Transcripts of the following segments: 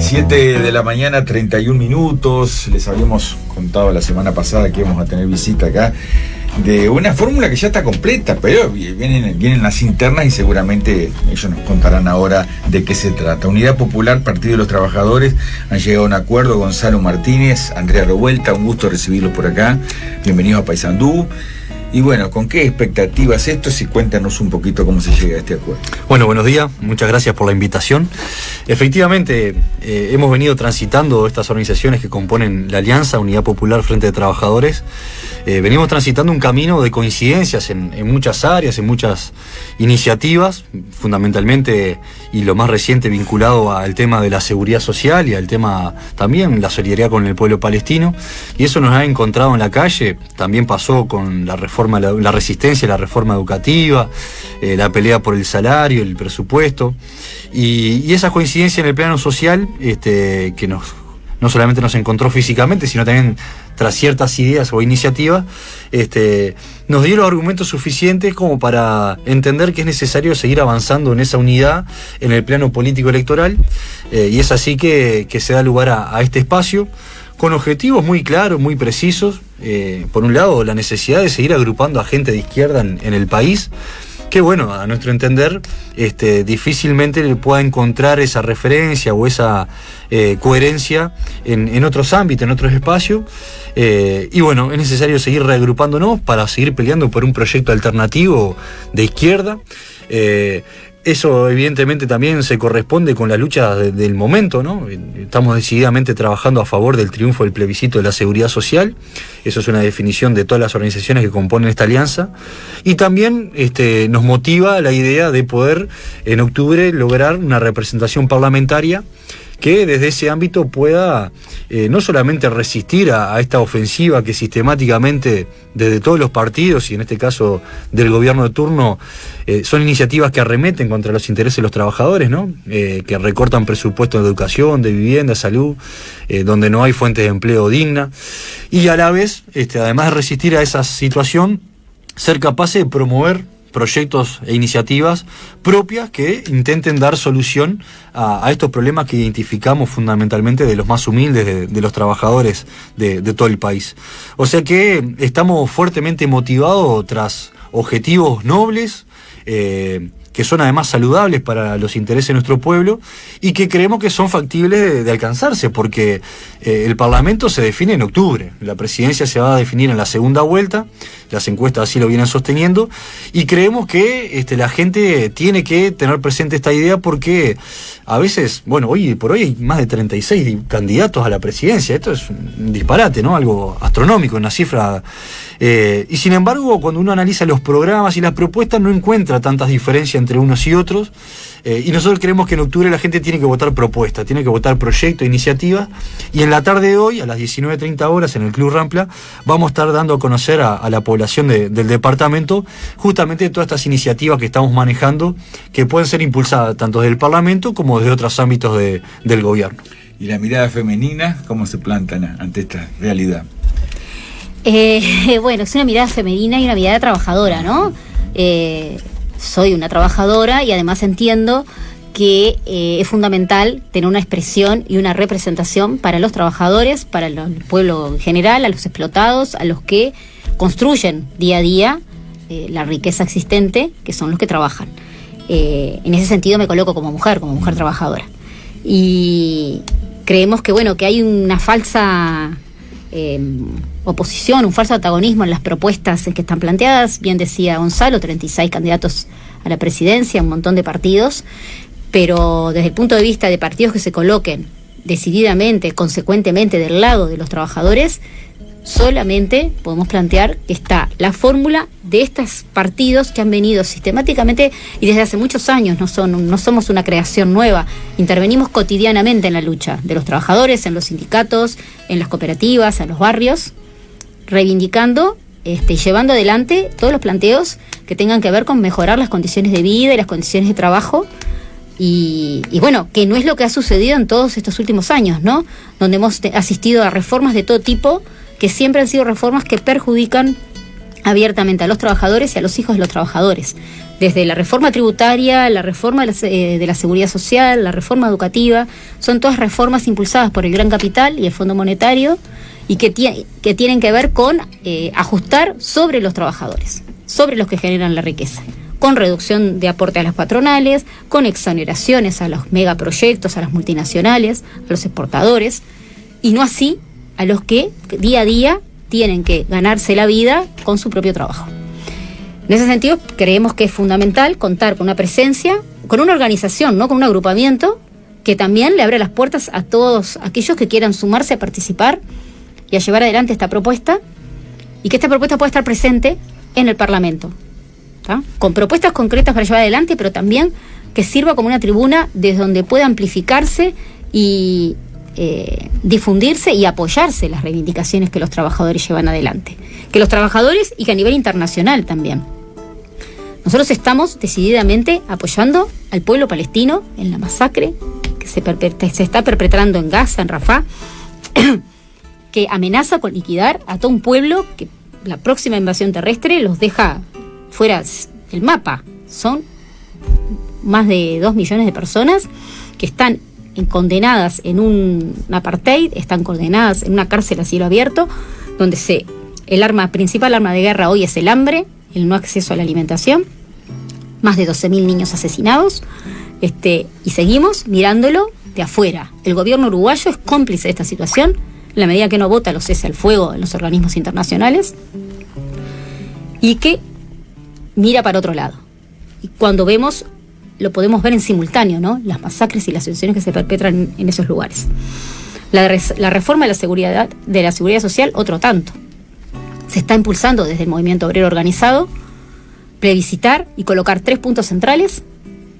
7 de la mañana, 31 minutos. Les habíamos contado la semana pasada que íbamos a tener visita acá de una fórmula que ya está completa, pero vienen las internas y seguramente ellos nos contarán ahora de qué se trata. Unidad Popular, Partido de los Trabajadores, han llegado a un acuerdo. Gonzalo Martínez, Andrea Revuelta, un gusto recibirlos por acá. Bienvenidos a Paysandú. Y bueno, ¿con qué expectativas estos? Y cuéntanos un poquito cómo se llega a este acuerdo. Bueno, buenos días, muchas gracias por la invitación. Efectivamente, hemos venido transitando estas organizaciones que componen la Alianza Unidad Popular Frente de Trabajadores. Venimos transitando un camino de coincidencias en muchas áreas, en muchas iniciativas, fundamentalmente y lo más reciente vinculado al tema de la seguridad social y al tema también la solidaridad con el pueblo palestino. Y eso nos ha encontrado en la calle. También pasó con la reforma, la resistencia a la reforma educativa, la pelea por el salario, el presupuesto, y esa coincidencia en el plano social que no solamente nos encontró físicamente, sino también tras ciertas ideas o iniciativas, nos dio los argumentos suficientes como para entender que es necesario seguir avanzando en esa unidad en el plano político electoral, y es así que se da lugar a este espacio, con objetivos muy claros, muy precisos. Por un lado, la necesidad de seguir agrupando a gente de izquierda en el país, que bueno, a nuestro entender, difícilmente le pueda encontrar esa referencia o esa coherencia en otros ámbitos, en otros espacios. Y bueno, es necesario seguir reagrupándonos para seguir peleando por un proyecto alternativo de izquierda. Eso evidentemente también se corresponde con la lucha del momento, ¿no? Estamos decididamente trabajando a favor del triunfo del plebiscito de la seguridad social. Eso es una definición de todas las organizaciones que componen esta alianza. Y también nos motiva la idea de poder en octubre lograr una representación parlamentaria que desde ese ámbito pueda no solamente resistir a esta ofensiva que sistemáticamente desde todos los partidos, y en este caso del gobierno de turno, son iniciativas que arremeten contra los intereses de los trabajadores, ¿no? Que recortan presupuestos de educación, de vivienda, salud, donde no hay fuentes de empleo digna, y a la vez, además de resistir a esa situación, ser capaces de promover proyectos e iniciativas propias que intenten dar solución a estos problemas que identificamos fundamentalmente de los más humildes, de los trabajadores de todo el país. O sea que estamos fuertemente motivados tras objetivos nobles, que son además saludables para los intereses de nuestro pueblo y que creemos que son factibles de alcanzarse, porque el Parlamento se define en octubre, la presidencia se va a definir en la segunda vuelta, las encuestas así lo vienen sosteniendo, y creemos que la gente tiene que tener presente esta idea, porque a veces, bueno, hoy por hoy hay más de 36 candidatos a la presidencia. Esto es un disparate, ¿no? Algo astronómico, una cifra. Y sin embargo, cuando uno analiza los programas y las propuestas, no encuentra tantas diferencias entre unos y otros. Y nosotros creemos que en octubre la gente tiene que votar propuestas, tiene que votar proyectos, iniciativas. Y en la tarde de hoy, a las 19:30 horas, en el Club Rampla, vamos a estar dando a conocer a la población del departamento justamente todas estas iniciativas que estamos manejando, que pueden ser impulsadas tanto desde el Parlamento como desde otros ámbitos del gobierno. ¿Y la mirada femenina cómo se plantan ante esta realidad? Bueno, es una mirada femenina y una mirada trabajadora, ¿no? Soy una trabajadora y además entiendo que es fundamental tener una expresión y una representación para los trabajadores, para el pueblo en general, a los explotados, a los que construyen día a día la riqueza existente, que son los que trabajan. En ese sentido me coloco como mujer trabajadora. Y creemos que, bueno, que hay una falsa oposición, un falso antagonismo en las propuestas que están planteadas. Bien decía Gonzalo, 36 candidatos a la presidencia, un montón de partidos, pero desde el punto de vista de partidos que se coloquen decididamente, consecuentemente del lado de los trabajadores, solamente podemos plantear que está la fórmula de estos partidos que han venido sistemáticamente y desde hace muchos años, no somos una creación nueva, intervenimos cotidianamente en la lucha de los trabajadores, en los sindicatos, en las cooperativas, en los barrios, reivindicando y llevando adelante todos los planteos que tengan que ver con mejorar las condiciones de vida y las condiciones de trabajo. Y bueno, que no es lo que ha sucedido en todos estos últimos años, ¿no? Donde hemos asistido a reformas de todo tipo, que siempre han sido reformas que perjudican abiertamente a los trabajadores y a los hijos de los trabajadores. Desde la reforma tributaria, la reforma de la seguridad social, la reforma educativa, son todas reformas impulsadas por el Gran Capital y el Fondo Monetario y que tienen que ver con ajustar sobre los trabajadores, sobre los que generan la riqueza, con reducción de aporte a las patronales, con exoneraciones a los megaproyectos, a las multinacionales, a los exportadores, y no así a los que día a día tienen que ganarse la vida con su propio trabajo. En ese sentido, creemos que es fundamental contar con una presencia, con una organización, no con un agrupamiento, que también le abra las puertas a todos aquellos que quieran sumarse a participar y a llevar adelante esta propuesta, y que esta propuesta pueda estar presente en el Parlamento, ¿tá? Con propuestas concretas para llevar adelante, pero también que sirva como una tribuna desde donde pueda amplificarse y difundirse y apoyarse las reivindicaciones que los trabajadores llevan adelante. Que los trabajadores y que a nivel internacional también. Nosotros estamos decididamente apoyando al pueblo palestino en la masacre que se está perpetrando en Gaza, en Rafah, que amenaza con liquidar a todo un pueblo que la próxima invasión terrestre los deja fuera del mapa. Son más de 2 millones de personas que están condenadas en un apartheid, están condenadas en una cárcel a cielo abierto, donde el principal arma de guerra hoy es el hambre, el no acceso a la alimentación, más de 12.000 niños asesinados, y seguimos mirándolo de afuera. El gobierno uruguayo es cómplice de esta situación, en la medida que no vota los cese al fuego en los organismos internacionales, y que mira para otro lado. Y cuando vemos, lo podemos ver en simultáneo, ¿no? Las masacres y las situaciones que se perpetran en esos lugares. La reforma de la seguridad social, otro tanto. Se está impulsando desde el movimiento obrero organizado plebiscitar y colocar 3 puntos centrales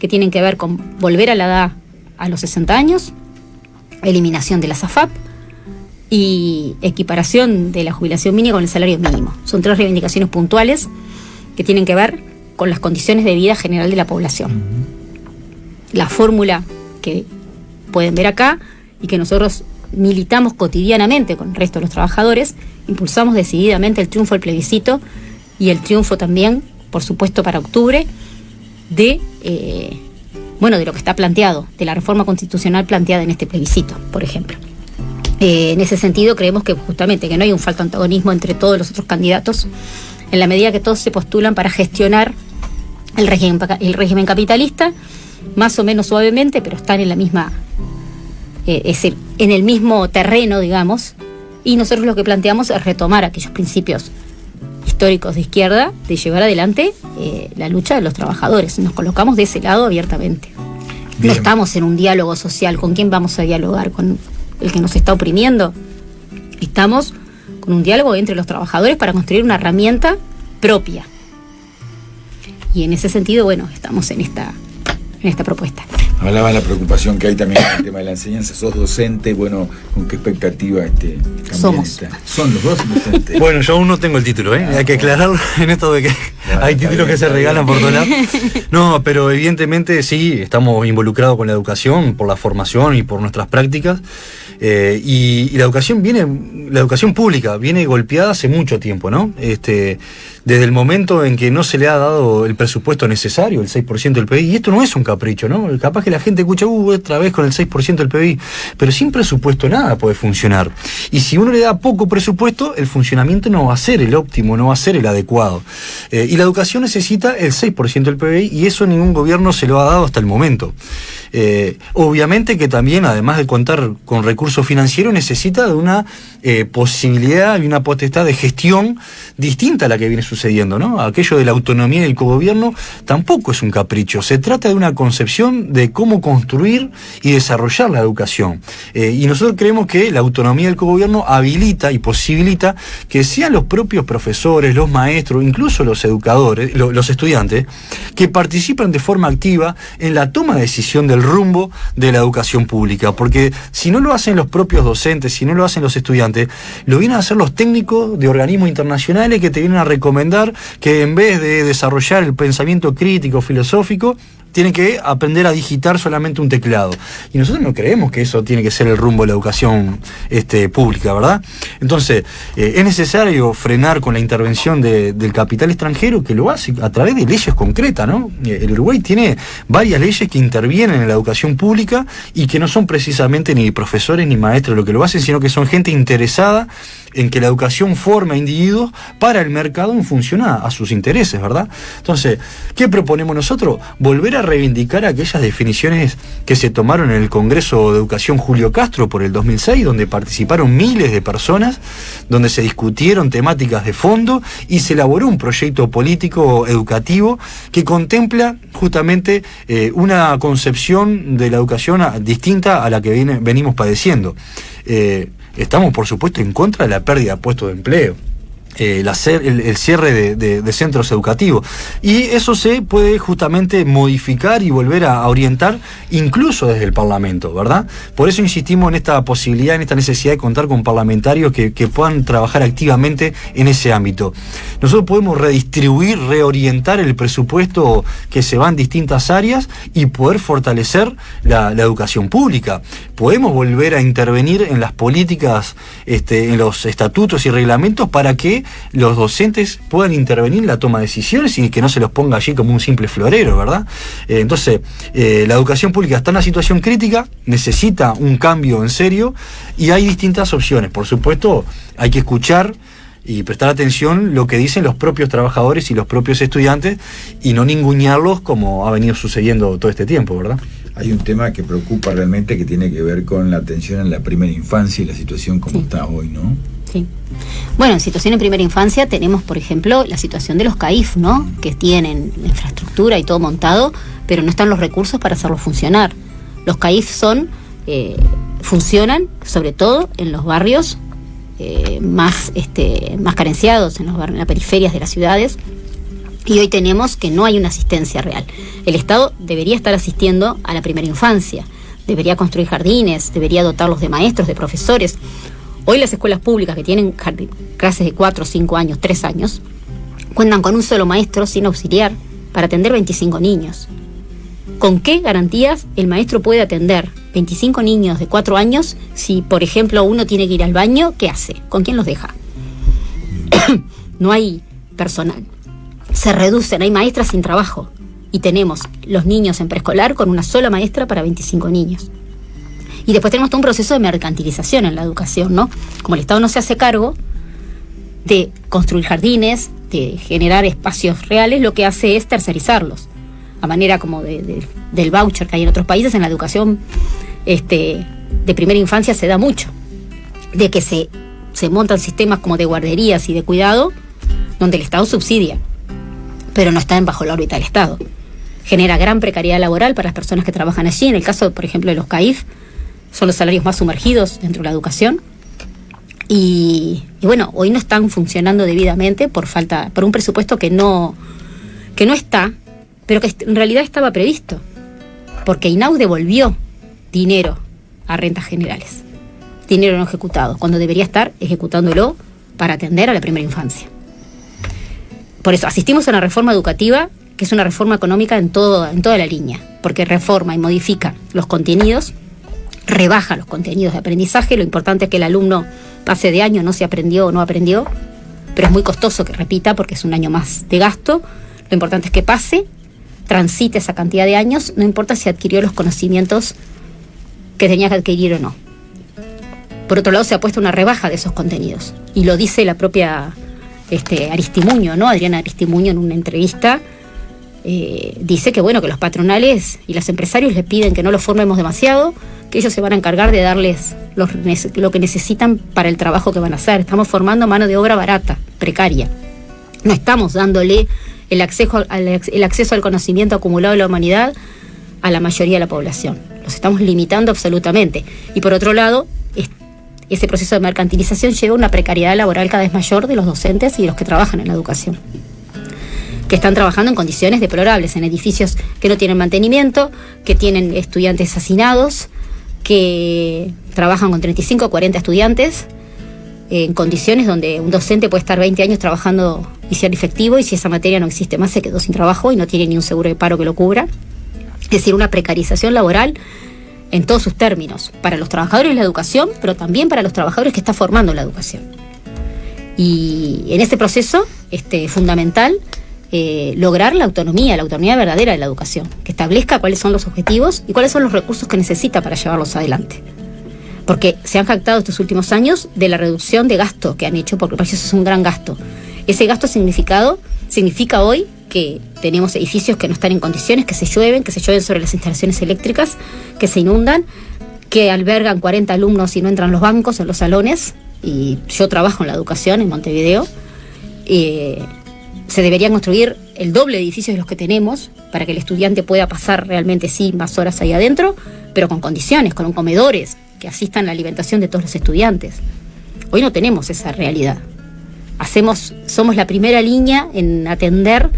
que tienen que ver con volver a la edad a los 60 años, eliminación de la SAFAP y equiparación de la jubilación mínima con el salario mínimo. Son 3 reivindicaciones puntuales que tienen que ver con las condiciones de vida general de la población. La fórmula que pueden ver acá y que nosotros militamos cotidianamente con el resto de los trabajadores, impulsamos decididamente el triunfo del plebiscito y el triunfo también, por supuesto, para octubre, de lo que está planteado, de la reforma constitucional planteada en este plebiscito, por ejemplo. En ese sentido, creemos que justamente que no hay un falso antagonismo entre todos los otros candidatos, en la medida que todos se postulan para gestionar el régimen capitalista, más o menos suavemente, pero están en la misma, en el mismo terreno, digamos, y nosotros lo que planteamos es retomar aquellos principios históricos de izquierda, de llevar adelante la lucha de los trabajadores. Nos colocamos de ese lado abiertamente. Bien. No estamos en un diálogo social. ¿Con quién vamos a dialogar? ¿Con el que nos está oprimiendo? Estamos con un diálogo entre los trabajadores para construir una herramienta propia. Y en ese sentido, estamos en esta propuesta. Hablaba de la preocupación que hay también con el tema de la enseñanza. Sos docente, ¿con qué expectativa somos? Son los dos docentes. Bueno, yo aún no tengo el título, hay que aclararlo en esto de que hay títulos que se regalan por todos lados. No, pero evidentemente sí, estamos involucrados con la educación, por la formación y por nuestras prácticas. Y la educación pública viene golpeada hace mucho tiempo, ¿no? Desde el momento en que no se le ha dado el presupuesto necesario, el 6% del PBI, y esto no es un capricho, ¿no? Capaz que la gente escucha, otra vez con el 6% del PBI, pero sin presupuesto nada puede funcionar. Y si uno le da poco presupuesto, el funcionamiento no va a ser el óptimo, no va a ser el adecuado. Y la educación necesita el 6% del PBI, y eso ningún gobierno se lo ha dado hasta el momento. Obviamente que también, además de contar con recursos financieros, necesita de una posibilidad y una potestad de gestión distinta a la que viene sucediendo, ¿no? Aquello de la autonomía del cogobierno tampoco es un capricho. Se trata de una concepción de cómo construir y desarrollar la educación. Y nosotros creemos que la autonomía del cogobierno habilita y posibilita que sean los propios profesores, los maestros, incluso los educadores, los estudiantes, que participan de forma activa en la toma de decisión del rumbo de la educación pública. Porque si no lo hacen los propios docentes, si no lo hacen los estudiantes, lo vienen a hacer los técnicos de organismos internacionales que te vienen a recomendar que en vez de desarrollar el pensamiento crítico, filosófico, tienen que aprender a digitar solamente un teclado. Y nosotros no creemos que eso tiene que ser el rumbo de la educación pública, ¿verdad? Entonces, es necesario frenar con la intervención del capital extranjero, que lo hace a través de leyes concretas, ¿no? El Uruguay tiene varias leyes que intervienen en la educación pública y que no son precisamente ni profesores ni maestros lo que lo hacen, sino que son gente interesada en que la educación forme a individuos para el mercado en función a sus intereses, ¿verdad? Entonces, ¿qué proponemos nosotros? Volver a reivindicar aquellas definiciones que se tomaron en el Congreso de Educación Julio Castro por el 2006, donde participaron miles de personas, donde se discutieron temáticas de fondo y se elaboró un proyecto político educativo que contempla justamente una concepción de la educación distinta a la que venimos padeciendo. Estamos, por supuesto, en contra de la pérdida de puestos de empleo, el cierre de centros educativos, y eso se puede justamente modificar y volver a orientar incluso desde el Parlamento, ¿verdad? Por eso insistimos en esta posibilidad, en esta necesidad de contar con parlamentarios que puedan trabajar activamente en ese ámbito. Nosotros podemos redistribuir, reorientar el presupuesto que se va en distintas áreas y poder fortalecer la educación pública. Podemos volver a intervenir en las políticas, en los estatutos y reglamentos para que los docentes puedan intervenir en la toma de decisiones y que no se los ponga allí como un simple florero, ¿verdad? Entonces, la educación pública está en una situación crítica, necesita un cambio en serio y hay distintas opciones. Por supuesto, hay que escuchar y prestar atención lo que dicen los propios trabajadores y los propios estudiantes y no ningunearlos como ha venido sucediendo todo este tiempo, ¿verdad? Hay un tema que preocupa realmente, que tiene que ver con la atención en la primera infancia y la situación como está hoy, ¿no? Sí. Bueno, en situación en primera infancia tenemos, por ejemplo, la situación de los CAIF, ¿no? Que tienen la infraestructura y todo montado, pero no están los recursos para hacerlo funcionar. Los CAIF funcionan sobre todo en los barrios más carenciados, en las periferias de las ciudades, y hoy tenemos que no hay una asistencia real. El Estado debería estar asistiendo a la primera infancia, debería construir jardines, debería dotarlos de maestros, de profesores. Hoy las escuelas públicas que tienen clases de 4, 5 años, 3 años, cuentan con un solo maestro sin auxiliar para atender 25 niños. ¿Con qué garantías el maestro puede atender 25 niños de 4 años si, por ejemplo, uno tiene que ir al baño? ¿Qué hace? ¿Con quién los deja? No hay personal. Se reducen, hay maestras sin trabajo. Y tenemos los niños en preescolar con una sola maestra para 25 niños. Y después tenemos todo un proceso de mercantilización en la educación, ¿no? Como el Estado no se hace cargo de construir jardines, de generar espacios reales, lo que hace es tercerizarlos. A manera como del voucher que hay en otros países, en la educación de primera infancia se da mucho. De que se montan sistemas como de guarderías y de cuidado, donde el Estado subsidia, pero no está bajo la órbita del Estado. Genera gran precariedad laboral para las personas que trabajan allí. En el caso, por ejemplo, de los CAIF, son los salarios más sumergidos dentro de la educación. Y bueno, hoy no están funcionando debidamente por un presupuesto que no está, pero que en realidad estaba previsto, porque INAU devolvió dinero a rentas generales, dinero no ejecutado, cuando debería estar ejecutándolo para atender a la primera infancia. Por eso asistimos a una reforma educativa que es una reforma económica en toda la línea, porque reforma y modifica los contenidos, rebaja los contenidos de aprendizaje. Lo importante es que el alumno pase de año, no se aprendió o no aprendió, pero es muy costoso que repita porque es un año más de gasto. Lo importante es que pase, transite esa cantidad de años, no importa si adquirió los conocimientos que tenía que adquirir o no. Por otro lado, se ha puesto una rebaja de esos contenidos, y lo dice la propia Aristimuño, ¿no? Adriana Aristimuño, en una entrevista, dice que bueno, que los patronales y los empresarios les piden que no los formemos demasiado, que ellos se van a encargar de darles lo que necesitan para el trabajo que van a hacer. Estamos formando mano de obra barata, precaria. No estamos dándole el acceso al conocimiento acumulado de la humanidad a la mayoría de la población. Los estamos limitando absolutamente. Y por otro lado, ese proceso de mercantilización lleva a una precariedad laboral cada vez mayor de los docentes y de los que trabajan en la educación, que están trabajando en condiciones deplorables, en edificios que no tienen mantenimiento, que tienen estudiantes hacinados, que trabajan con 35 o 40 estudiantes, en condiciones donde un docente puede estar 20 años trabajando y ser efectivo, y si esa materia no existe más se quedó sin trabajo y no tiene ni un seguro de paro que lo cubra. Es decir, una precarización laboral en todos sus términos, para los trabajadores de la educación, pero también para los trabajadores que está formando la educación. Y en ese proceso fundamental lograr la autonomía verdadera de la educación, que establezca cuáles son los objetivos y cuáles son los recursos que necesita para llevarlos adelante. Porque se han jactado estos últimos años de la reducción de gasto que han hecho, porque para eso es un gran gasto. Ese gasto significa hoy que tenemos edificios que no están en condiciones, que se llueven sobre las instalaciones eléctricas, que se inundan, que albergan 40 alumnos y no entran los bancos en los salones. Y yo trabajo en la educación en Montevideo. Se deberían construir el doble de edificios de los que tenemos para que el estudiante pueda pasar realmente sí más horas ahí adentro, pero con condiciones, con comedores que asistan a la alimentación de todos los estudiantes. Hoy no tenemos esa realidad. Somos la primera línea en atender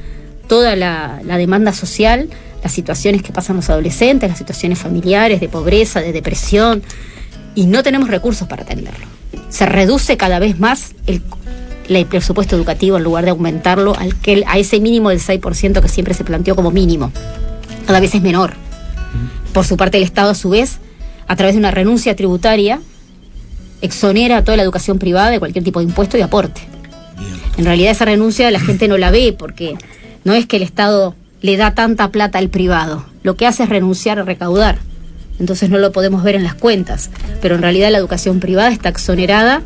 toda la demanda social, las situaciones que pasan los adolescentes, las situaciones familiares, de pobreza, de depresión, y no tenemos recursos para atenderlo. Se reduce cada vez más el presupuesto educativo en lugar de aumentarlo a ese mínimo del 6% que siempre se planteó como mínimo. Cada vez es menor. Por su parte, el Estado, a su vez, a través de una renuncia tributaria, exonera a toda la educación privada de cualquier tipo de impuesto y aporte. En realidad esa renuncia la gente no la ve, porque no es que el Estado le da tanta plata al privado. Lo que hace es renunciar a recaudar. Entonces no lo podemos ver en las cuentas. Pero en realidad la educación privada está exonerada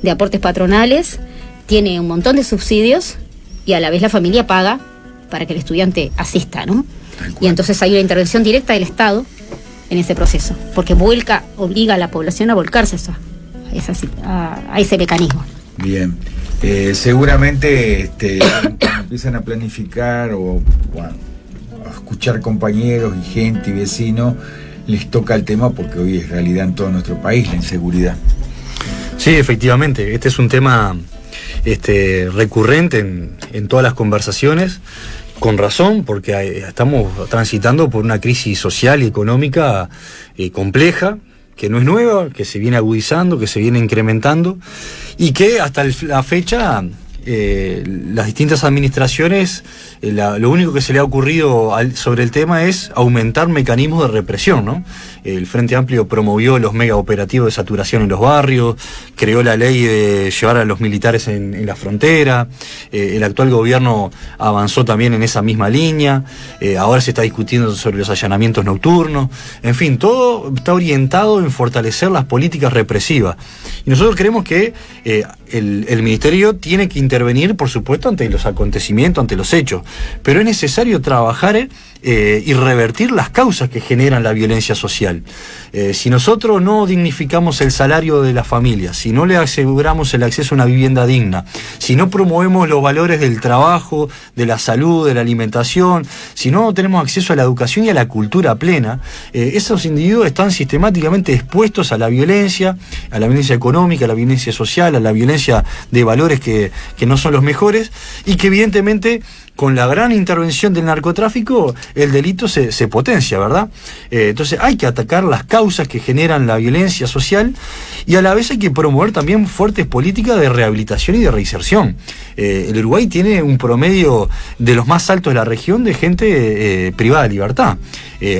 de aportes patronales, tiene un montón de subsidios y a la vez la familia paga para que el estudiante asista, ¿no? Y entonces hay una intervención directa del Estado en ese proceso, porque obliga a la población a volcarse a ese mecanismo. Bien. Seguramente empiezan a planificar o a escuchar compañeros y gente y vecinos, les toca el tema porque hoy es realidad en todo nuestro país la inseguridad. Sí, efectivamente, este es un tema recurrente en todas las conversaciones, con razón, porque estamos transitando por una crisis social y económica compleja, que no es nueva, que se viene agudizando, que se viene incrementando, y que hasta la fecha las distintas administraciones, lo único que se le ha ocurrido sobre el tema es aumentar mecanismos de represión, ¿no? El Frente Amplio promovió los mega operativos de saturación en los barrios, creó la ley de llevar a los militares en la frontera, el actual gobierno avanzó también en esa misma línea, ahora se está discutiendo sobre los allanamientos nocturnos, en fin, todo está orientado en fortalecer las políticas represivas. Y nosotros creemos que el Ministerio tiene que intervenir, por supuesto, ante los acontecimientos, ante los hechos, pero es necesario trabajar y revertir las causas que generan la violencia social. Si nosotros no dignificamos el salario de las familias, si no le aseguramos el acceso a una vivienda digna, si no promovemos los valores del trabajo, de la salud, de la alimentación, si no tenemos acceso a la educación y a la cultura plena, esos individuos están sistemáticamente expuestos a la violencia económica, a la violencia social, a la violencia de valores que no son los mejores, y que evidentemente con la gran intervención del narcotráfico el delito se potencia, ¿verdad? Entonces hay que atacar las causas que generan la violencia social, y a la vez hay que promover también fuertes políticas de rehabilitación y de reinserción. El Uruguay tiene un promedio de los más altos de la región de gente privada de libertad,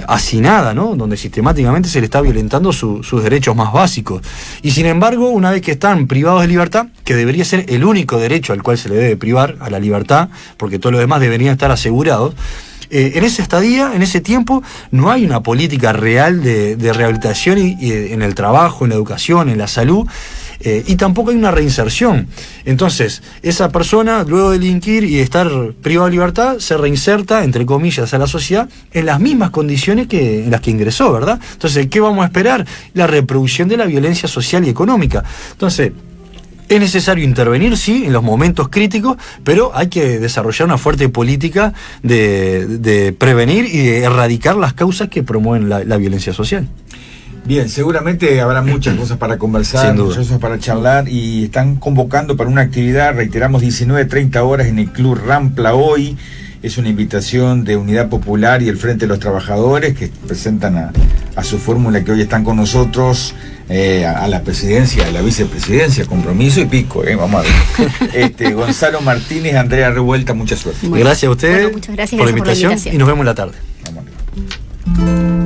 hacinada, ¿no? Donde sistemáticamente se le está violentando sus derechos más básicos. Y sin embargo, una vez que están privados de libertad, que debería ser el único derecho al cual se le debe privar, a la libertad, porque todo lo demás deberían estar asegurados, en esa estadía, en ese tiempo, no hay una política real de rehabilitación y en el trabajo, en la educación, en la salud, y tampoco hay una reinserción. Entonces, esa persona, luego de delinquir y estar privada de libertad, se reinserta, entre comillas, a la sociedad en las mismas condiciones en las que ingresó, ¿verdad? Entonces, ¿qué vamos a esperar? La reproducción de la violencia social y económica. Entonces, es necesario intervenir, sí, en los momentos críticos, pero hay que desarrollar una fuerte política de prevenir y de erradicar las causas que promueven la violencia social. Bien, seguramente habrá muchas cosas para conversar, muchas cosas para charlar, y están convocando para una actividad, reiteramos, 19:30 horas en el Club Rampla hoy. Es una invitación de Unidad Popular y el Frente de los Trabajadores, que presentan a su fórmula, que hoy están con nosotros, a la presidencia, a la vicepresidencia, Compromiso y Pico, vamos a ver. Gonzalo Martínez, Andrea Revuelta, mucha suerte. Gracias a ustedes, muchas gracias por la invitación, y nos vemos en la tarde. Vamos a ver. Supuesto.